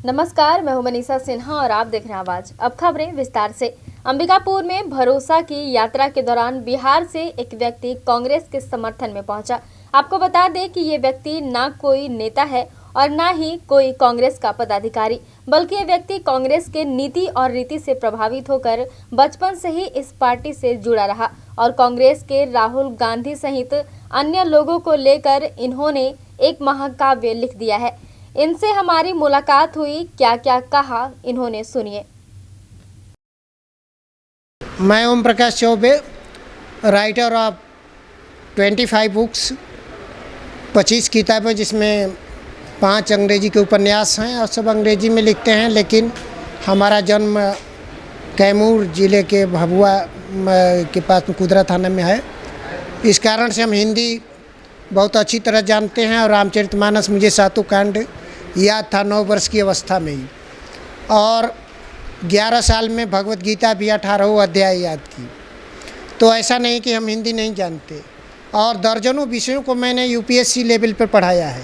नमस्कार, मैं हूं मनीषा सिन्हा और आप देख रहे हैं आवाज। अब खबरें विस्तार से। अंबिकापुर में भरोसा की यात्रा के दौरान बिहार से एक व्यक्ति कांग्रेस के समर्थन में पहुंचा। आपको बता दें कि ये व्यक्ति ना कोई नेता है और ना ही कोई कांग्रेस का पदाधिकारी, बल्कि ये व्यक्ति कांग्रेस के नीति और रीति से प्रभावित होकर बचपन से ही इस पार्टी से जुड़ा रहा और कांग्रेस के राहुल गांधी सहित अन्य लोगों को लेकर इन्होंने एक महाकाव्य लिख दिया है। इनसे हमारी मुलाकात हुई, क्या क्या कहा इन्होंने, सुनिए। मैं Om Prakash Choubey, writer of 25 books, 25 किताबें, जिसमें 5 अंग्रेजी के उपन्यास हैं और सब अंग्रेजी में लिखते हैं। लेकिन हमारा जन्म कैमूर ज़िले के भभुआ के पास कुदरा थाना में है। इस कारण से हम हिंदी बहुत अच्छी तरह जानते हैं और रामचरितमानस मुझे 7 कांड याद था 9 वर्ष की अवस्था में ही, और 11 साल में भगवत गीता भी 18 अध्याय याद की। तो ऐसा नहीं कि हम हिंदी नहीं जानते। और दर्जनों विषयों को मैंने यूपीएससी लेवल पर पढ़ाया है,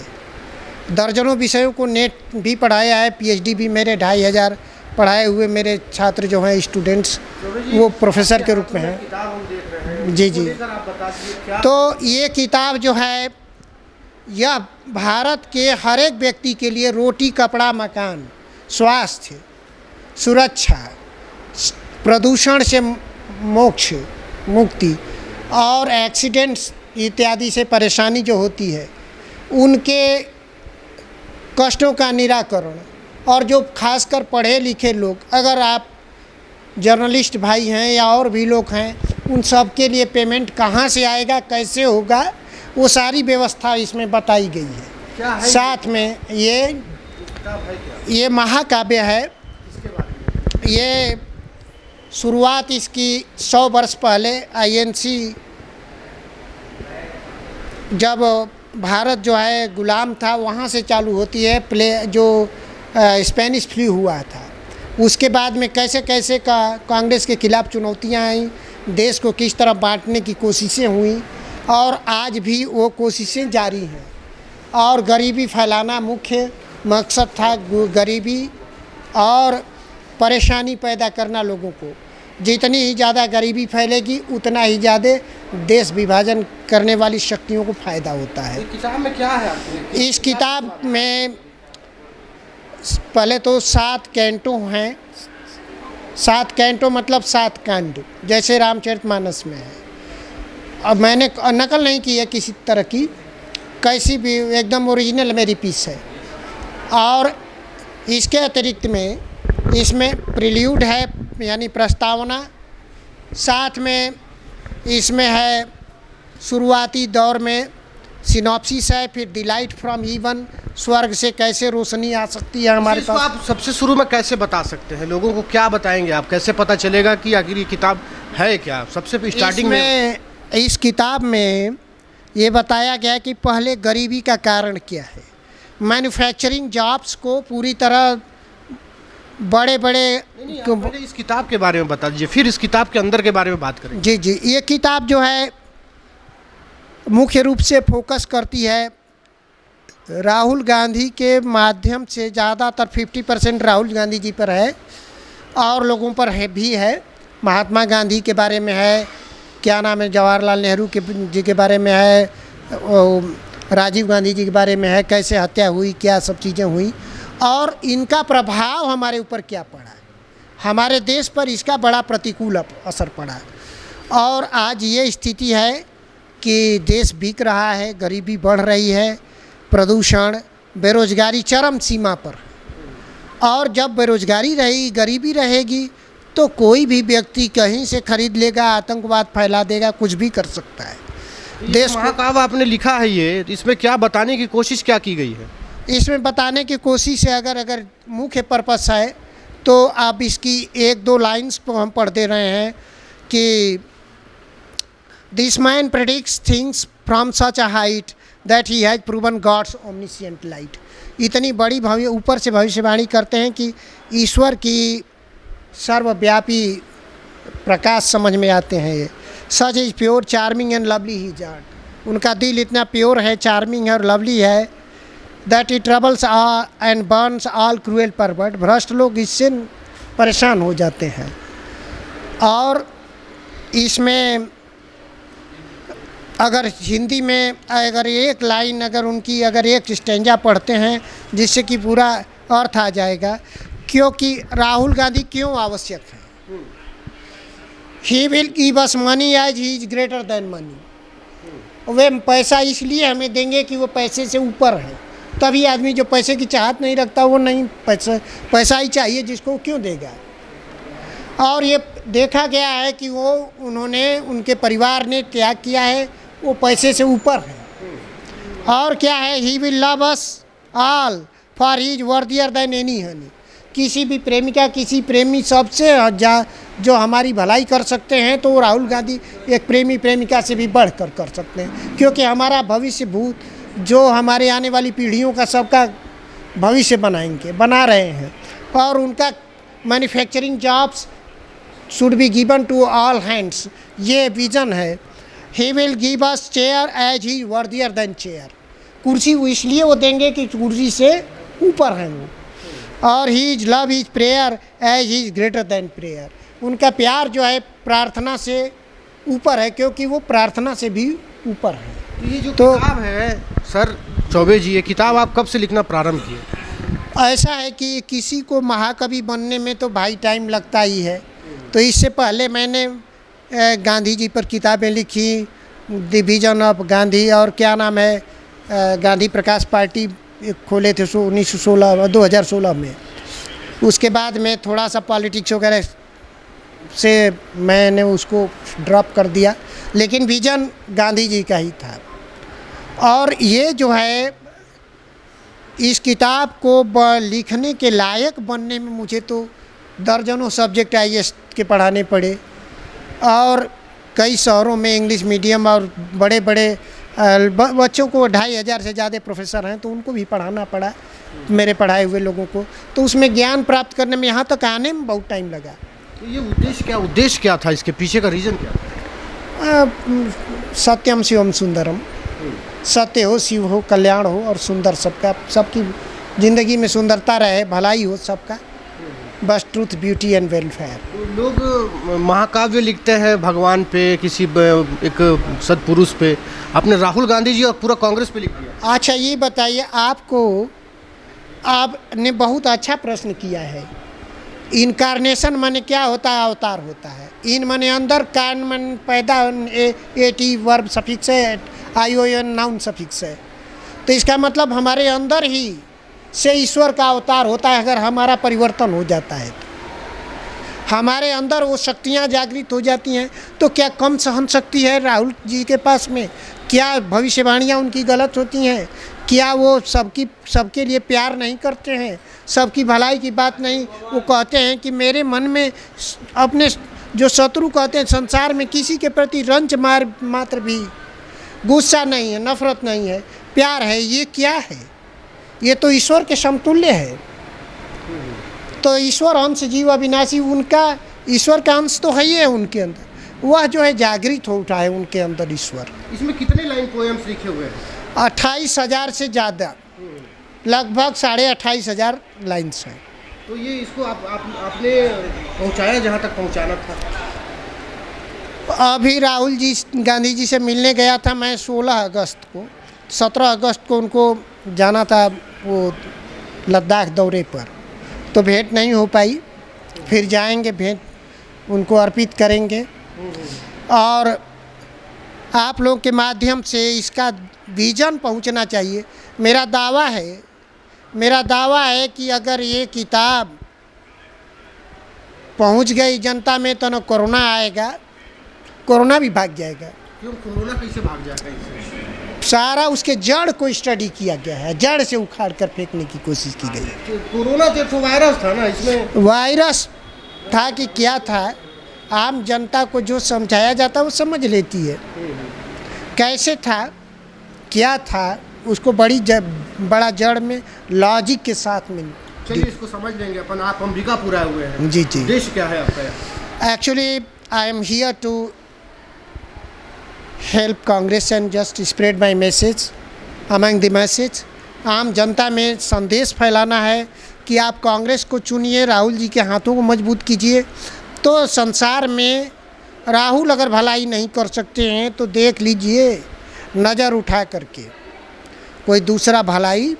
दर्जनों विषयों को नेट भी पढ़ाया है। पीएचडी भी मेरे 2500 पढ़ाए हुए मेरे छात्र जो हैं, स्टूडेंट्स, वो प्रोफेसर के रूप में हैं। जी। तो ये किताब जो है, यह भारत के हर एक व्यक्ति के लिए रोटी, कपड़ा, मकान, स्वास्थ्य, सुरक्षा, प्रदूषण से मोक्ष, मुक्ति और एक्सीडेंट्स इत्यादि से परेशानी जो होती है, उनके कष्टों का निराकरण, और जो खासकर पढ़े लिखे लोग, अगर आप जर्नलिस्ट भाई हैं या और भी लोग हैं, उन सब के लिए पेमेंट कहाँ से आएगा, कैसे होगा, वो सारी व्यवस्था इसमें बताई गई है। क्या है साथ में ये महाकाव्य है। ये शुरुआत इसकी 100 वर्ष पहले आईएनसी, जब भारत जो है गुलाम था, वहाँ से चालू होती है। जो स्पेनिश फ्लू हुआ था, उसके बाद में कैसे कैसे कांग्रेस के खिलाफ चुनौतियाँ आई, देश को किस तरह बांटने की कोशिशें हुई, और आज भी वो कोशिशें जारी हैं। और गरीबी फैलाना मुख्य मकसद था, गरीबी और परेशानी पैदा करना लोगों को। जितनी ही ज़्यादा गरीबी फैलेगी, उतना ही ज़्यादा देश विभाजन करने वाली शक्तियों को फ़ायदा होता है। किताब में क्या है आपके? इस किताब में पहले तो 7 कैंटों हैं। 7 कैंटों मतलब 7 कांड, जैसे रामचरितमानस में है। अब मैंने नकल नहीं की है किसी तरह की, कैसी भी एकदम ओरिजिनल मेरी पीस है। और इसके अतिरिक्त में इसमें प्रिल्यूड है, यानी प्रस्तावना, साथ में इसमें है शुरुआती दौर में सिनॉप्सिस है, फिर डिलाइट फ्रॉम ईवन, स्वर्ग से कैसे रोशनी आ सकती है हमारे पास। आप सबसे शुरू में कैसे बता सकते हैं लोगों को, क्या बताएंगे आप, कैसे पता चलेगा कि आखिर ये किताब है क्या? सबसे स्टार्टिंग में इस किताब में ये बताया गया कि पहले गरीबी का कारण क्या है। मैन्युफैक्चरिंग जॉब्स को पूरी तरह बड़े पहले इस किताब के बारे में बता दीजिए, फिर इस किताब के अंदर के बारे में बात करें। जी। ये किताब जो है मुख्य रूप से फोकस करती है राहुल गांधी के माध्यम से, ज़्यादातर 50% राहुल गांधी जी पर है और लोगों पर भी है। महात्मा गांधी के बारे में है, क्या नाम है, जवाहरलाल नेहरू जी के बारे में है, राजीव गांधी जी के बारे में है, कैसे हत्या हुई, क्या सब चीज़ें हुई और इनका प्रभाव हमारे ऊपर क्या पड़ा। हमारे देश पर इसका बड़ा प्रतिकूल असर पड़ा और आज ये स्थिति है कि देश बिक रहा है, गरीबी बढ़ रही है, प्रदूषण, बेरोजगारी चरम सीमा पर। और जब बेरोजगारी रहेगी, गरीबी रहेगी, तो कोई भी व्यक्ति कहीं से खरीद लेगा, आतंकवाद फैला देगा, कुछ भी कर सकता है। देश महाकाव्य आपने लिखा है, ये इसमें क्या बताने की कोशिश क्या की गई है? इसमें बताने की कोशिश है, अगर मुख्य पर्पस है तो आप इसकी 1-2 लाइन्स को हम पढ़ दे रहे हैं कि this man predicts things from such a height that he has proven God's omniscient light. इतनी बड़ी ऊपर से भविष्यवाणी करते हैं कि ईश्वर की सर्वव्यापी प्रकाश समझ में आते हैं। ये such is pure, charming and lovely he Jat. उनका दिल इतना प्योर है, चार्मिंग है और लवली है that it troubles and Burns all cruel pervert. भ्रष्ट लोग इससे परेशान हो जाते हैं। और इसमें अगर हिंदी में अगर एक लाइन अगर उनकी अगर एक स्टेंजा पढ़ते हैं जिससे कि पूरा अर्थ आ जाएगा, क्योंकि राहुल गांधी क्यों आवश्यक है। He will give us money as he is greater than money. वे पैसा इसलिए हमें देंगे कि वो पैसे से ऊपर है। तभी आदमी जो पैसे की चाहत नहीं रखता वो नहीं पैसा ही चाहिए जिसको क्यों देगा। और ये देखा गया है कि वो उन्होंने उनके परिवार ने त्याग किया है, वो पैसे से ऊपर है। और क्या है, he will love us all for he is worthier than any honey. किसी भी प्रेमिका किसी प्रेमी सबसे जो हमारी भलाई कर सकते हैं तो राहुल गांधी एक प्रेमी प्रेमिका से भी बढ़कर कर सकते हैं, क्योंकि हमारा भविष्य भूत जो हमारे आने वाली पीढ़ियों का सबका भविष्य बना रहे हैं। और उनका manufacturing jobs should be given to all hands, ये विजन है। He will give us chair as he worthier than chair. कुर्सी वो इसलिए वो देंगे कि कुर्सी से ऊपर हैं वो। और he is love is prayer as he is greater than prayer. उनका प्यार जो है प्रार्थना से ऊपर है, क्योंकि वो प्रार्थना से भी ऊपर है। तो ये जो किताब है सर चौबे जी, ये किताब आप कब से लिखना प्रारंभ किए? ऐसा है कि किसी को महाकवि बनने में तो भाई टाइम लगता ही है। तो इससे पहले मैंने गांधी जी पर किताबें लिखी, डिवीजन ऑफ गांधी, और क्या नाम है गांधी प्रकाश पार्टी खोले थे 2016 में। उसके बाद में थोड़ा सा पॉलिटिक्स वगैरह से मैंने उसको ड्रॉप कर दिया, लेकिन विजन गांधी जी का ही था। और ये जो है इस किताब को लिखने के लायक बनने में मुझे तो दर्जनों सब्जेक्ट IAS के पढ़ाने पड़े, और कई शहरों में इंग्लिश मीडियम और बड़े बड़े बच्चों को 2500 से ज़्यादा प्रोफेसर हैं तो उनको भी पढ़ाना पड़ा, मेरे पढ़ाए हुए लोगों को। तो उसमें ज्ञान प्राप्त करने में यहाँ तक आने में बहुत टाइम लगा। तो ये उद्देश्य क्या था, इसके पीछे का रीज़न क्या था? सत्यम शिवम सुंदरम, सत्य हो, शिव हो, कल्याण हो और सुंदर सबकी ज़िंदगी में सुंदरता रहे, भलाई हो सबका, बस ट्रूथ ब्यूटी एंड वेलफेयर। लोग महाकाव्य लिखते हैं भगवान पे, किसी एक सत्पुरुष पे, आपने राहुल गांधी जी और पूरा कांग्रेस पे लिख दिया। अच्छा ये बताइए, आपने बहुत अच्छा प्रश्न किया है। इनकारनेशन माने क्या होता है? अवतार होता है। इन माने अंदर, कान मन पैदा, एटी वर्ब सफिक्स है, ION नाउन सफिक्स है। तो इसका मतलब हमारे अंदर ही से ईश्वर का अवतार होता है। अगर हमारा परिवर्तन हो जाता है तो हमारे अंदर वो शक्तियाँ जागृत हो जाती हैं। तो क्या कम सहन शक्ति है राहुल जी के पास में? क्या भविष्यवाणियाँ उनकी गलत होती हैं? क्या वो सबके लिए प्यार नहीं करते हैं? सबकी भलाई की बात नहीं, वो कहते हैं कि मेरे मन में अपने जो शत्रु कहते हैं संसार में किसी के प्रति रंच मात्र भी गुस्सा नहीं है, नफरत नहीं है, प्यार है। ये क्या है? ये तो ईश्वर के समतुल्य है। तो ईश्वर अंश जीव अविनाशी, उनका ईश्वर का अंश तो है ही है उनके अंदर, वह जो है जागृत हो उठा है उनके अंदर ईश्वर। इसमें कितने लाइन पोएम्स लिखे हुए हैं? 28,000 से ज़्यादा, लगभग 28,500 लाइन्स हैं। तो ये इसको आपने पहुंचाया जहाँ तक पहुंचाना था? अभी राहुल जी गांधी जी से मिलने गया था मैं 16 अगस्त को। 17 अगस्त को उनको जाना था वो लद्दाख दौरे पर, तो भेंट नहीं हो पाई। फिर जाएंगे, भेंट उनको अर्पित करेंगे। और आप लोग के माध्यम से इसका विजन पहुंचना चाहिए। मेरा दावा है कि अगर ये किताब पहुंच गई जनता में तो न कोरोना आएगा, कोरोना भी भाग जाएगा। क्यों कोरोना कैसे भाग जाएगा? इससे सारा उसके जड़ को स्टडी किया गया है, जड़ से उखाड़ कर फेंकने की कोशिश की गई है। कोरोना तो वायरस था ना, इसमें वायरस था कि क्या था, आम जनता को जो समझाया जाता है वो समझ लेती है। कैसे था, क्या था, उसको बड़ा जड़ में लॉजिक के साथ में। चलिए इसको समझ लेंगे अपन। आप अंबिकापुर आए हुए हैं। जी। उद्देश्य क्या है आपका? Actually I am here to help Congress and just spread my message among the message आम जनता में संदेश फैलाना है कि आप कांग्रेस को चुनिए, राहुल जी के हाथों को मजबूत कीजिए। तो संसार में राहुल अगर भलाई नहीं कर सकते हैं तो देख लीजिए नज़र उठा करके, कोई दूसरा भलाई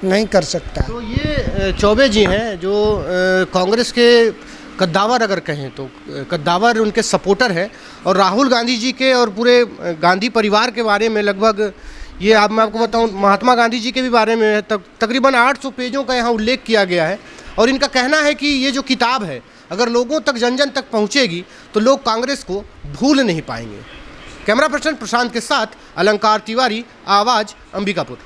नहीं कर सकता। तो ये चौबे जी हैं जो कांग्रेस के कद्दावर अगर कहें तो कद्दावर उनके सपोर्टर हैं, और राहुल गांधी जी के और पूरे गांधी परिवार के बारे में लगभग ये मैं आपको बताऊं, महात्मा गांधी जी के भी बारे में तकरीबन 800 पेजों का यहाँ उल्लेख किया गया है। और इनका कहना है कि ये जो किताब है अगर लोगों तक जन जन तक पहुँचेगी तो लोग कांग्रेस को भूल नहीं पाएंगे। कैमरा पर्सन प्रशांत के साथ अलंकार तिवारी, आवाज़ अंबिकापुर।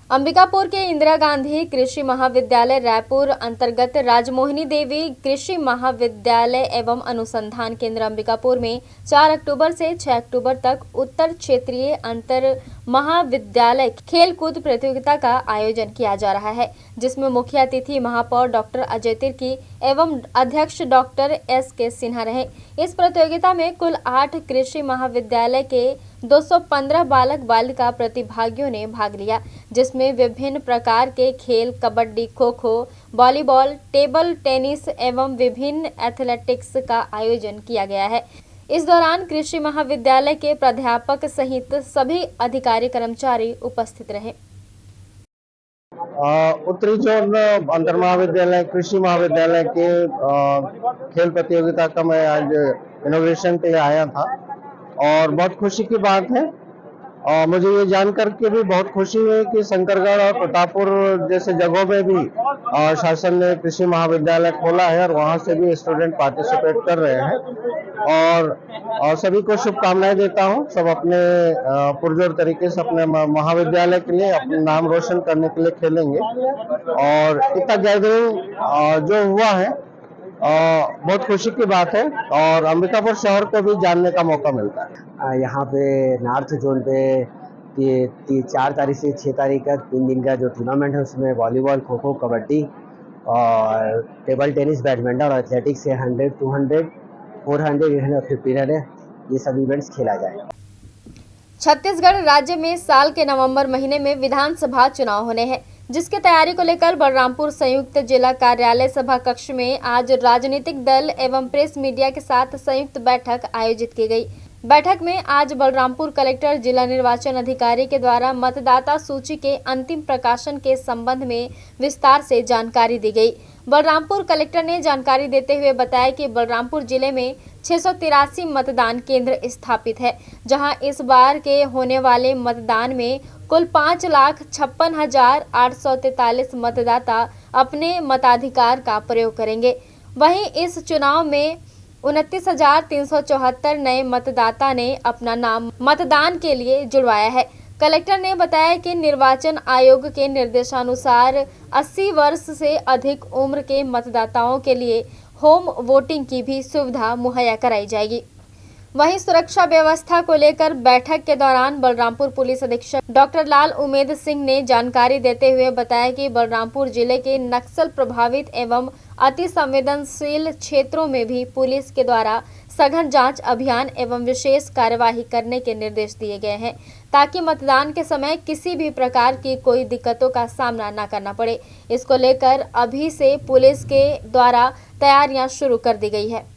अंबिकापुर के इंदिरा गांधी कृषि महाविद्यालय रायपुर अंतर्गत राजमोहिनी देवी कृषि महाविद्यालय एवं अनुसंधान केंद्र अंबिकापुर में 4 अक्टूबर से 6 अक्टूबर तक उत्तर क्षेत्रीय अंतर महाविद्यालय खेलकूद प्रतियोगिता का आयोजन किया जा रहा है, जिसमें मुख्य अतिथि महापौर डॉक्टर अजय तिर्की एवं अध्यक्ष डॉक्टर एस.के. सिन्हा रहे। इस प्रतियोगिता में कुल 8 कृषि महाविद्यालय के 215 बालक बालिका प्रतिभागियों ने भाग लिया, जिसमें विभिन्न प्रकार के खेल kabaddi, kho kho, volleyball, table tennis एवं विभिन्न एथलेटिक्स का आयोजन किया गया है। इस दौरान कृषि महाविद्यालय के प्राध्यापक सहित सभी अधिकारी कर्मचारी उपस्थित रहे। उत्तरी जोन अंतर महाविद्यालय कृषि महाविद्यालय के खेल प्रतियोगिता का मैं आज इनोग्रेशन के लिए आया था और बहुत खुशी की बात है। मुझे ये जानकर के भी बहुत खुशी हुई कि शंकरगढ़ और प्रतापपुर जैसे जगहों में भी शासन ने कृषि महाविद्यालय खोला है और वहाँ से भी स्टूडेंट पार्टिसिपेट कर रहे हैं। और सभी को शुभकामनाएं देता हूँ। सब अपने पुरजोर तरीके से अपने महाविद्यालय के लिए अपने नाम रोशन करने के लिए खेलेंगे और इतना गैदरिंग जो हुआ है बहुत खुशी की बात है और अंबिकापुर शहर को भी जानने का मौका मिलता है। यहाँ पे नॉर्थ जोन पे 4 तारीख से 6 तारीख का 3 दिन का जो टूर्नामेंट है उसमें वॉलीबॉल, खो खो, कबड्डी और टेबल टेनिस, बैडमिंटन और एथलेटिक्स से 100, 200, 400, 850 ये सब इवेंट्स खेला जाएगा। छत्तीसगढ़ राज्य में साल के नवंबर महीने में विधानसभा चुनाव होने हैं, जिसकी तैयारी को लेकर बलरामपुर संयुक्त जिला कार्यालय सभा कक्ष में आज राजनीतिक दल एवं प्रेस मीडिया के साथ संयुक्त बैठक आयोजित की गई। बैठक में आज बलरामपुर कलेक्टर जिला निर्वाचन अधिकारी के द्वारा मतदाता सूची के अंतिम प्रकाशन के संबंध में विस्तार से जानकारी दी गई। बलरामपुर कलेक्टर ने जानकारी देते हुए बताया कि बलरामपुर जिले में 683 मतदान केंद्र स्थापित है, जहां इस बार के होने वाले मतदान में कुल 5,56,843 मतदाता अपने मताधिकार का प्रयोग करेंगे। वहीं इस चुनाव में 29,374 नए मतदाता ने अपना नाम मतदान के लिए जुड़वाया है। कलेक्टर ने बताया कि निर्वाचन आयोग के निर्देशानुसार 80 वर्ष से अधिक उम्र के मतदाताओं के लिए होम वोटिंग की भी सुविधा मुहैया कराई जाएगी। वहीं सुरक्षा व्यवस्था को लेकर बैठक के दौरान बलरामपुर पुलिस अधीक्षक डॉक्टर लाल उमेद सिंह ने जानकारी देते हुए बताया कि बलरामपुर जिले के नक्सल प्रभावित एवं अति संवेदनशील क्षेत्रों में भी पुलिस के द्वारा सघन जांच अभियान एवं विशेष कार्यवाही करने के निर्देश दिए गए हैं, ताकि मतदान के समय किसी भी प्रकार की कोई दिक्कतों का सामना न करना पड़े। इसको लेकर अभी से पुलिस के द्वारा तैयारियां शुरू कर दी गई है।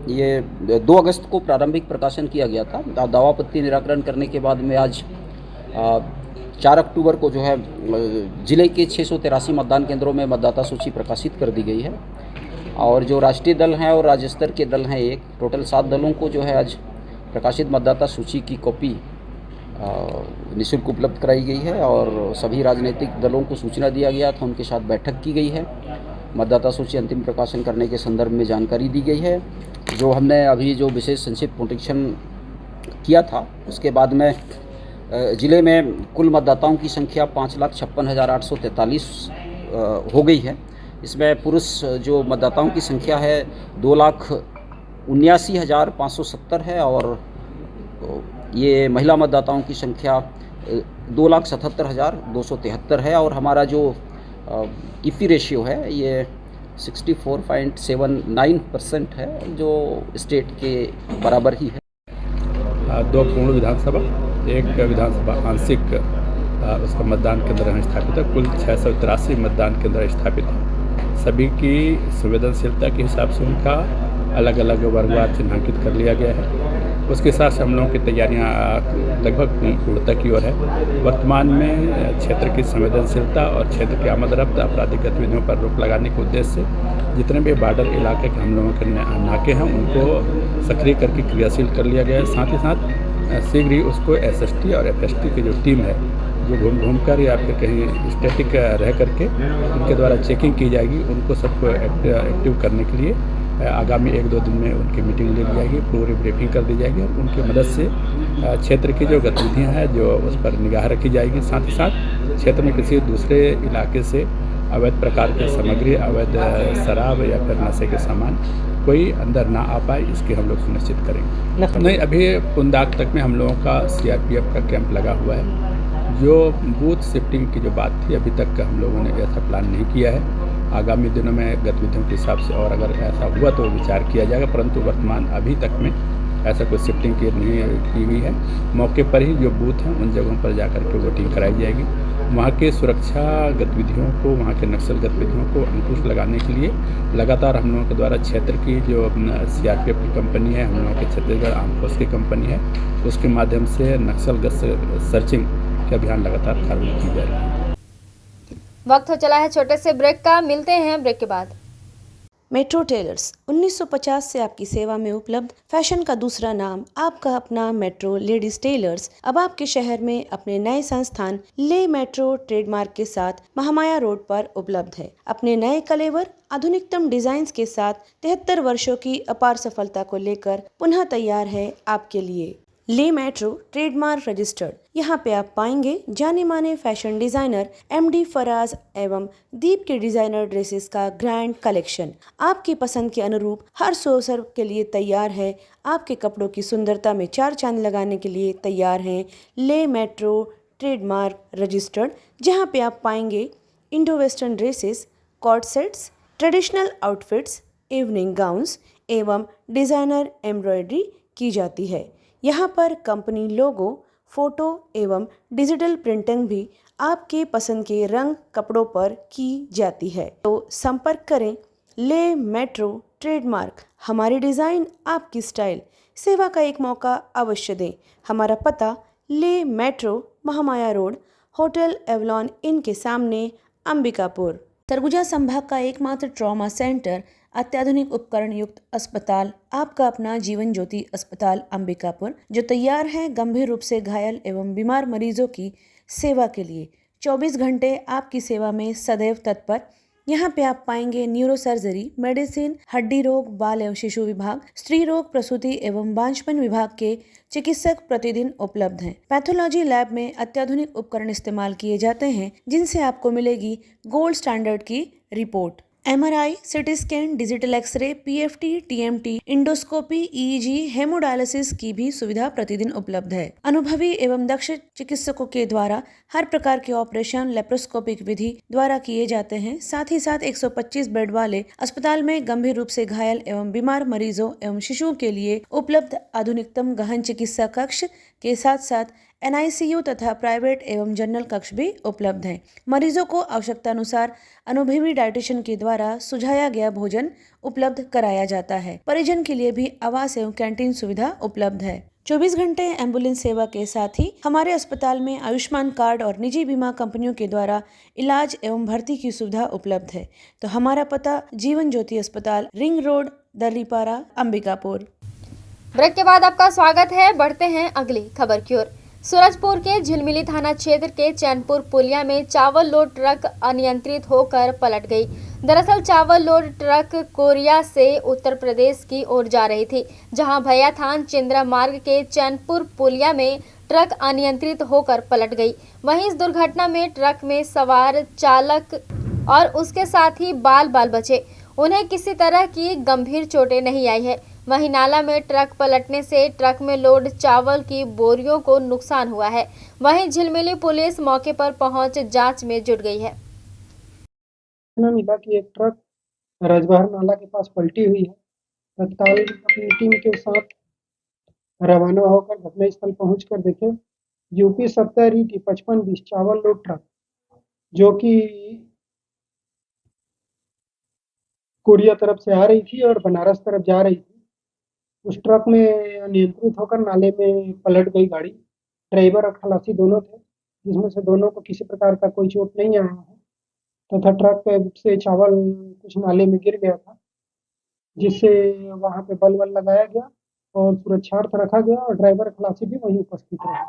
ये 2 अगस्त को प्रारंभिक प्रकाशन किया गया था। दावापत्ति निराकरण करने के बाद में आज 4 अक्टूबर को जो है जिले के 683 मतदान केंद्रों में मतदाता सूची प्रकाशित कर दी गई है और जो राष्ट्रीय दल हैं और राज्य स्तर के दल हैं, एक टोटल 7 दलों को जो है आज प्रकाशित मतदाता सूची की कॉपी निःशुल्क उपलब्ध कराई गई है और सभी राजनीतिक दलों को सूचना दिया गया था, उनके साथ बैठक की गई है। मतदाता सूची अंतिम प्रकाशन करने के संदर्भ में जानकारी दी गई है। जो हमने अभी जो विशेष संक्षिप्त नोटिफिकेशन किया था उसके बाद में ज़िले में कुल मतदाताओं की संख्या 5,56,843 हो गई है। इसमें पुरुष जो मतदाताओं की संख्या है 2,79,570 है और ये महिला मतदाताओं की संख्या 2,77,273 है और हमारा जो इफ़ी रेशियो है ये 64.79% है, जो स्टेट के बराबर ही है। 2 पूर्ण विधानसभा, 1 विधानसभा आंशिक उसका मतदान केंद्र यहाँ स्थापित है। कुल 683 मतदान केंद्र स्थापित हैं। सभी की संवेदनशीलता के हिसाब से उनका अलग अलग वर्गवार चिन्हांकित कर लिया गया है। उसके साथ हम लोगों की तैयारियां लगभग पूर्णता की ओर है। वर्तमान में क्षेत्र की संवेदनशीलता और क्षेत्र के आमदरफ्त आपराधिक गतिविधियों पर रोक लगाने के उद्देश्य से जितने भी बॉर्डर इलाके के हम लोगों के नाके हैं उनको सक्रिय करके क्रियाशील कर लिया गया है। साथ ही साथ शीघ्र ही उसको SST और FST की जो टीम है जो घूम कर या फिर कहीं स्टैटिक रह करके उनके द्वारा चेकिंग की जाएगी। उनको सबको एक्टिव करने के लिए आगामी 1-2 दिन में उनकी मीटिंग ली जाएगी, पूरी ब्रीफिंग कर दी जाएगी और उनकी मदद से क्षेत्र की जो गतिविधियां हैं जो उस पर निगाह रखी जाएगी। साथ ही साथ क्षेत्र में किसी दूसरे इलाके से अवैध प्रकार के सामग्री, अवैध शराब या फिर नशे के सामान कोई अंदर ना आ पाए, इसकी हम लोग सुनिश्चित करेंगे। नहीं, अभी पुंदाक तक में हम लोगों का CRPF का कैंप लगा हुआ है। जो बूथ शिफ्टिंग की जो बात थी अभी तक हम लोगों ने ऐसा प्लान नहीं किया है। आगामी दिनों में गतिविधियों के हिसाब से और अगर ऐसा हुआ तो विचार किया जाएगा, परंतु वर्तमान अभी तक में ऐसा कोई शिफ्टिंग नहीं की गई है। मौके पर ही जो बूथ हैं उन जगहों पर जाकर के वोटिंग कराई जाएगी। वहाँ के सुरक्षा गतिविधियों को, वहाँ के नक्सल गतिविधियों को अंकुश लगाने के लिए लगातार हम लोगों के द्वारा क्षेत्र की जो CRPF की कंपनी है, हम लोगों के छत्तीसगढ़ आर्म फोर्स की कंपनी है, उसके माध्यम से नक्सल सर्चिंग के अभियान लगातार कार्रवाई की जा रही है। वक्त हो चला है छोटे से ब्रेक का, मिलते हैं ब्रेक के बाद। मेट्रो टेलर्स 1950 से आपकी सेवा में उपलब्ध फैशन का दूसरा नाम, आपका अपना मेट्रो लेडीज टेलर्स अब आपके शहर में अपने नए संस्थान ले मेट्रो ट्रेडमार्क के साथ महामाया रोड पर उपलब्ध है। अपने नए कलेवर, आधुनिकतम डिजाइन्स के साथ 73 वर्षों की अपार सफलता को लेकर पुनः तैयार है आपके लिए ले मेट्रो ट्रेडमार्क रजिस्टर्ड। यहाँ पे आप पाएंगे जाने माने फैशन डिजाइनर MD फराज एवं दीप के डिजाइनर ड्रेसेस का ग्रैंड कलेक्शन आपकी पसंद के अनुरूप हर अवसर के लिए तैयार है। आपके कपड़ों की सुंदरता में 4 चांद लगाने के लिए तैयार हैं ले मेट्रो ट्रेडमार्क रजिस्टर्ड, जहाँ पे आप पाएंगे Indo western dresses, co-ord sets, traditional outfits, evening gowns एवं डिजाइनर एम्ब्रॉयडरी की जाती है। यहाँ पर कंपनी लोगो, फोटो एवं डिजिटल प्रिंटिंग भी आपके पसंद के रंग कपड़ों पर की जाती है। तो संपर्क करें ले मेट्रो ट्रेडमार्क। हमारी डिज़ाइन, आपकी स्टाइल, सेवा का एक मौका अवश्य दें। हमारा पता Le Metro, Mahamaya road, hotel Avalon Inn के सामने, अंबिकापुर। सरगुजा संभाग का एकमात्र ट्रॉमा सेंटर, अत्याधुनिक उपकरण युक्त अस्पताल, आपका अपना जीवन ज्योति अस्पताल अंबिकापुर, जो तैयार है गंभीर रूप से घायल एवं बीमार मरीजों की सेवा के लिए। 24 घंटे आपकी सेवा में सदैव तत्पर। यहाँ पे आप पाएंगे न्यूरो सर्जरी, मेडिसिन, हड्डी रोग, बाल एवं शिशु विभाग, स्त्री रोग, प्रसूति एवं बांझपन विभाग के चिकित्सक प्रतिदिन उपलब्ध हैं। पैथोलॉजी लैब में अत्याधुनिक उपकरण इस्तेमाल किए जाते हैं, जिनसे आपको मिलेगी गोल्ड स्टैंडर्ड की report. MRI, CT scan, digital X-ray, PFT, TMT, endoscopy, EEG, haemodialysis की भी सुविधा प्रतिदिन उपलब्ध है। अनुभवी एवं दक्ष चिकित्सकों के द्वारा हर प्रकार के ऑपरेशन लेप्रोस्कोपिक विधि द्वारा किए जाते हैं। साथ ही साथ 125 बेड वाले अस्पताल में गंभीर रूप से घायल एवं बीमार मरीजों एवं शिशुओं के लिए उपलब्ध आधुनिकतम गहन चिकित्सा कक्ष के साथ साथ NICU तथा प्राइवेट एवं जनरल कक्ष भी उपलब्ध हैं। मरीजों को आवश्यकता अनुसार अनुभवी डाइटिशियन के द्वारा सुझाया गया भोजन उपलब्ध कराया जाता है। परिजन के लिए भी आवास एवं कैंटीन सुविधा उपलब्ध है। 24 घंटे एम्बुलेंस सेवा के साथ ही हमारे अस्पताल में आयुष्मान कार्ड और निजी बीमा कंपनियों के द्वारा इलाज एवं भर्ती की सुविधा उपलब्ध है। तो हमारा पता जीवन ज्योति अस्पताल, ring road, Darripara, Ambikapur. Break के बाद आपका स्वागत है। बढ़ते हैं अगली खबर की ओर। सूरजपुर के झिलमिली थाना क्षेत्र के चैनपुर पुलिया में चावल लोड ट्रक अनियंत्रित होकर पलट गई। दरअसल चावल लोड ट्रक कोरिया से उत्तर प्रदेश की ओर जा रही थी, जहां भैयाथान चिंद्रा मार्ग के चैनपुर पुलिया में ट्रक अनियंत्रित होकर पलट गई। वहीं इस दुर्घटना में ट्रक में सवार चालक और उसके साथ ही बाल बचे। उन्हें किसी तरह की गंभीर चोटें नहीं आई है। वहीं नाला में ट्रक पलटने से ट्रक में लोड चावल की बोरियों को नुकसान हुआ है। वहीं झिलमिली पुलिस मौके पर पहुंच जांच में जुट गई है। मिला कि एक ट्रक रजबहर नाला के पास पलटी हुई है। तत्काल अपनी टीम के साथ रवाना होकर घटनास्थल पहुंचकर देखे यूपी 70 5520 चावल लोड ट्रक जो कि कोरिया तरफ से आ रही थी और बनारस तरफ जा रही थी, उस ट्रक में अनियंत्रित होकर नाले में पलट गई गाड़ी। ड्राइवर और खलासी दोनों थे, जिसमें से दोनों को किसी प्रकार का कोई चोट नहीं आया है तथा ट्रक से चावल कुछ नाले में गिर गया था, जिससे वहां पे बल लगाया गया और सुरक्षार्थ रखा गया और ड्राइवर खलासी भी वहीं उपस्थित रहे।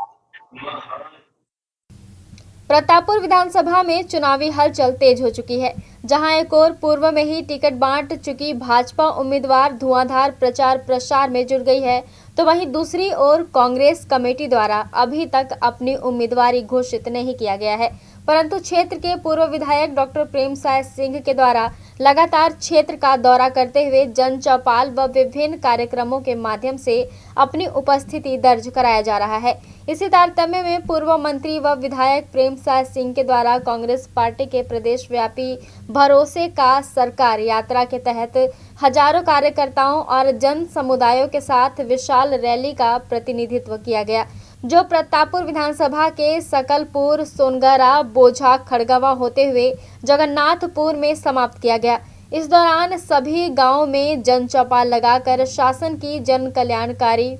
प्रतापपुर विधानसभा में चुनावी हलचल तेज हो चुकी है, जहां एक और पूर्व में ही टिकट बांट चुकी भाजपा उम्मीदवार धुआंधार प्रचार प्रसार में जुट गई है, तो वहीं दूसरी ओर कांग्रेस कमेटी द्वारा अभी तक अपनी उम्मीदवारी घोषित नहीं किया गया है, परंतु क्षेत्र के पूर्व विधायक डॉक्टर प्रेमसाय सिंह के द्वारा लगातार क्षेत्र का दौरा करते हुए जन चौपाल व विभिन्न कार्यक्रमों के माध्यम से अपनी उपस्थिति दर्ज कराया जा रहा है। इसी तारतम्य में पूर्व मंत्री व विधायक प्रेमसाय सिंह के द्वारा कांग्रेस पार्टी के प्रदेश व्यापी भरोसे का सरकार यात्रा के तहत हजारों कार्यकर्ताओं और जन समुदायों के साथ विशाल रैली का प्रतिनिधित्व किया गया, जो प्रतापपुर विधानसभा के सकलपुर, सोनगरा, बोझा, खड़गवा होते हुए जगन्नाथपुर में समाप्त किया गया। इस दौरान सभी गांवों में जन चौपाल लगाकर शासन की जन कल्याणकारी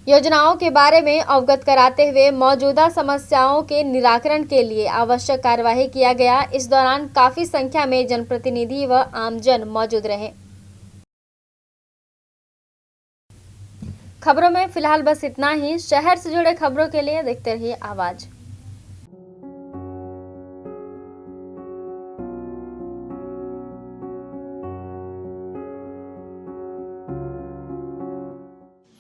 योजनाओं के बारे में अवगत कराते हुए मौजूदा समस्याओं के निराकरण के लिए आवश्यक कार्यवाही किया गया। इस दौरान काफी संख्या में जनप्रतिनिधि व आमजन मौजूद रहे। खबरों में फिलहाल बस इतना ही। शहर से जुड़े खबरों के लिए देखते रहिए आवाज।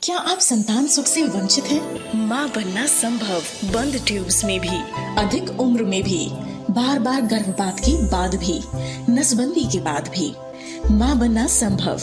क्या आप संतान सुख से वंचित हैं? माँ बनना संभव, बंद ट्यूब्स में भी, अधिक उम्र में भी, बार बार गर्भपात के बाद भी, नसबंदी के बाद भी। माँ बनना संभव,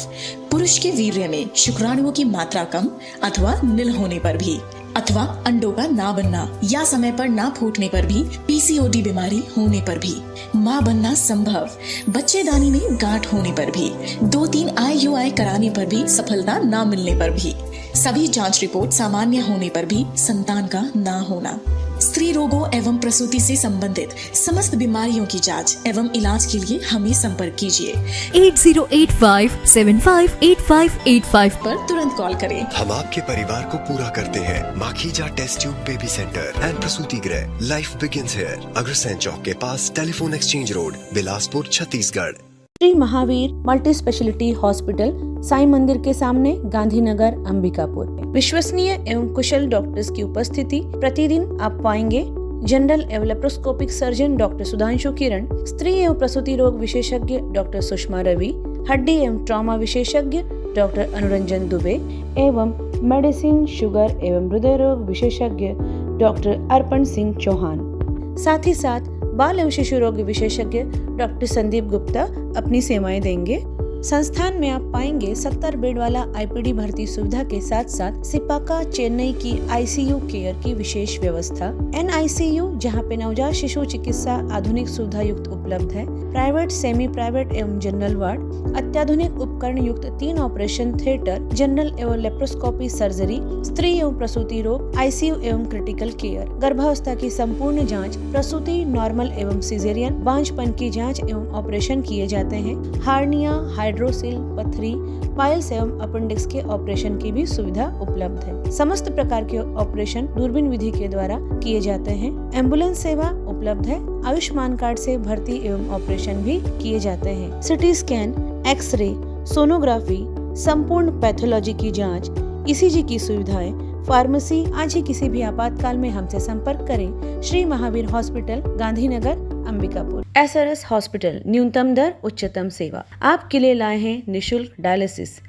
पुरुष के वीर्य में शुक्राणुओं की मात्रा कम अथवा नील होने पर भी, अथवा अंडों का ना बनना या समय पर ना फूटने पर भी, पीसीओडी बीमारी होने पर भी। माँ बनना संभव, बच्चेदानी में गांठ होने पर भी, 2-3 IUI कराने पर भी सफलता ना मिलने पर भी, सभी जांच रिपोर्ट सामान्य होने पर भी संतान का ना होना। स्त्री रोगों एवं प्रसूति से संबंधित समस्त बीमारियों की जांच एवं इलाज के लिए हमें संपर्क कीजिए 8085758585 पर तुरंत कॉल करें। हम आपके परिवार को पूरा करते हैं। Makhija test tube baby centre and प्रसूति गृह। Life begins here. Agrasen Chowk के पास, telephone exchange road, Bilaspur, Chhattisgarh. Shri Mahavir multi speciality hospital, Sai Mandir के सामने, गांधीनगर, अंबिकापुर में विश्वसनीय एवं कुशल डॉक्टर्स की उपस्थिति प्रतिदिन आप पाएंगे। जनरल एवं लेप्रोस्कोपिक सर्जन डॉक्टर सुधांशु किरण, स्त्री एवं प्रसूति रोग विशेषज्ञ डॉक्टर सुषमा रवि, हड्डी एवं ट्रॉमा विशेषज्ञ डॉक्टर अनुरंजन दुबे एवं मेडिसिन, शुगर एवं हृदय रोग विशेषज्ञ डॉक्टर अर्पण सिंह चौहान। साथ ही साथ बाल एवं शिशु रोग विशेषज्ञ डॉक्टर संदीप गुप्ता अपनी सेवाएं देंगे। संस्थान में आप पाएंगे 70 बेड वाला IPD भर्ती सुविधा के साथ साथ सिपाका चेन्नई की ICU केयर की विशेष व्यवस्था, NICU जहां पे नवजात शिशु चिकित्सा आधुनिक सुविधा युक्त उपलब्ध है, प्राइवेट, सेमी प्राइवेट एवं जनरल वार्ड, अत्याधुनिक उपकरण युक्त 3 ऑपरेशन थिएटर, जनरल एवं लेप्रोस्कोपी सर्जरी, स्त्री एवं प्रसूति रोग, ICU एवं क्रिटिकल केयर, गर्भावस्था की संपूर्ण जाँच, प्रसूति, नॉर्मल एवं सिजेरियन, बांझपन की जाँच एवं ऑपरेशन किए जाते हैं। हार्निया, हाइड्रोसिल, पथरी, पाइल्स एवं अपेंडिक्स के ऑपरेशन की भी सुविधा उपलब्ध है। समस्त प्रकार के ऑपरेशन दूरबीन विधि के द्वारा किए जाते हैं। एम्बुलेंस सेवा उपलब्ध है। आयुष्मान कार्ड से भर्ती एवं ऑपरेशन भी किए जाते हैं। सिटी स्कैन, एक्सरे, सोनोग्राफी, संपूर्ण पैथोलॉजी की जाँच, ECG की सुविधाएं, फार्मेसी। आज ही किसी भी आपातकाल में हमसे संपर्क करें। Shri Mahavir hospital, Gandhinagar, Ambikapur. SRS hospital, न्यूनतम दर, उच्चतम सेवा। आपके लिए लाए हैं निशुल्क डायलिसिस।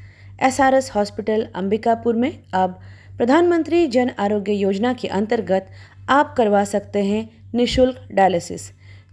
SRS हॉस्पिटल अंबिकापुर में अब प्रधानमंत्री जन आरोग्य योजना के अंतर्गत आप करवा सकते हैं निशुल्क डायलिसिस।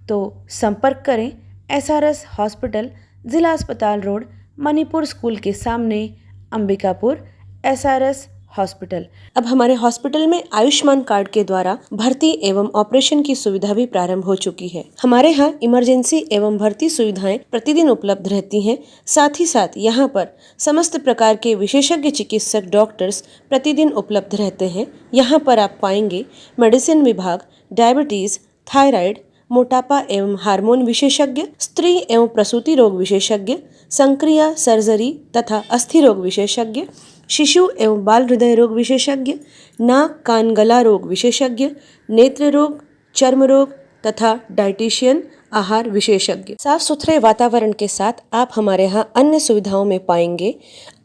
तो संपर्क करें SRS हॉस्पिटल, जिला अस्पताल रोड, मणिपुर स्कूल के सामने, अंबिकापुर। SRS hospital. अब हमारे हॉस्पिटल में आयुष्मान कार्ड के द्वारा भर्ती एवं ऑपरेशन की सुविधा भी प्रारंभ हो चुकी है। हमारे यहाँ इमरजेंसी एवं भर्ती सुविधाएं प्रतिदिन उपलब्ध रहती हैं। साथ ही साथ यहाँ पर समस्त प्रकार के विशेषज्ञ चिकित्सक डॉक्टर्स प्रतिदिन उपलब्ध रहते हैं। यहाँ पर आप पाएंगे मेडिसिन विभाग, डायबिटीज, थायराइड, मोटापा एवं हार्मोन विशेषज्ञ, स्त्री एवं प्रसूति रोग विशेषज्ञ, संक्रिया, सर्जरी तथा अस्थि रोग विशेषज्ञ, शिशु एवं बाल हृदय रोग विशेषज्ञ, नाक कान गला रोग विशेषज्ञ, नेत्र रोग, चर्म रोग तथा डाइटिशियन, आहार विशेषज्ञ। साफ सुथरे वातावरण के साथ आप हमारे यहाँ अन्य सुविधाओं में पाएंगे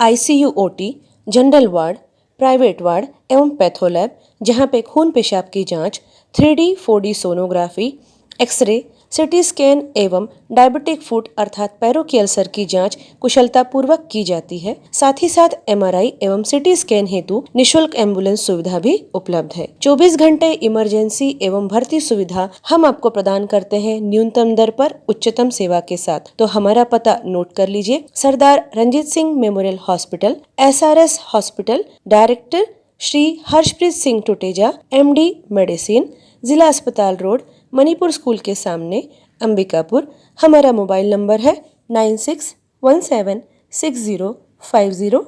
ICU, OT, general ward, private ward एवं पैथोलैब, जहाँ पे खून पेशाब की जांच, 3D 4D sonography, X-ray, CT scan एवं डायबिटिक फुट अर्थात पैरों की अल्सर की जांच कुशलता पूर्वक की जाती है। साथ ही साथ MRI एवं सिटी स्कैन हेतु निशुल्क एम्बुलेंस सुविधा भी उपलब्ध है। 24 घंटे इमरजेंसी एवं भर्ती सुविधा हम आपको प्रदान करते हैं न्यूनतम दर पर उच्चतम सेवा के साथ। तो हमारा पता नोट कर लीजिए। Sardar Ranjit Singh memorial hospital, SRS hospital, director Shri Harshpreet Singh Tuteja, MD medicine, जिला अस्पताल रोड, मणिपुर स्कूल के सामने, अंबिकापुर। हमारा मोबाइल नंबर है 9617605000।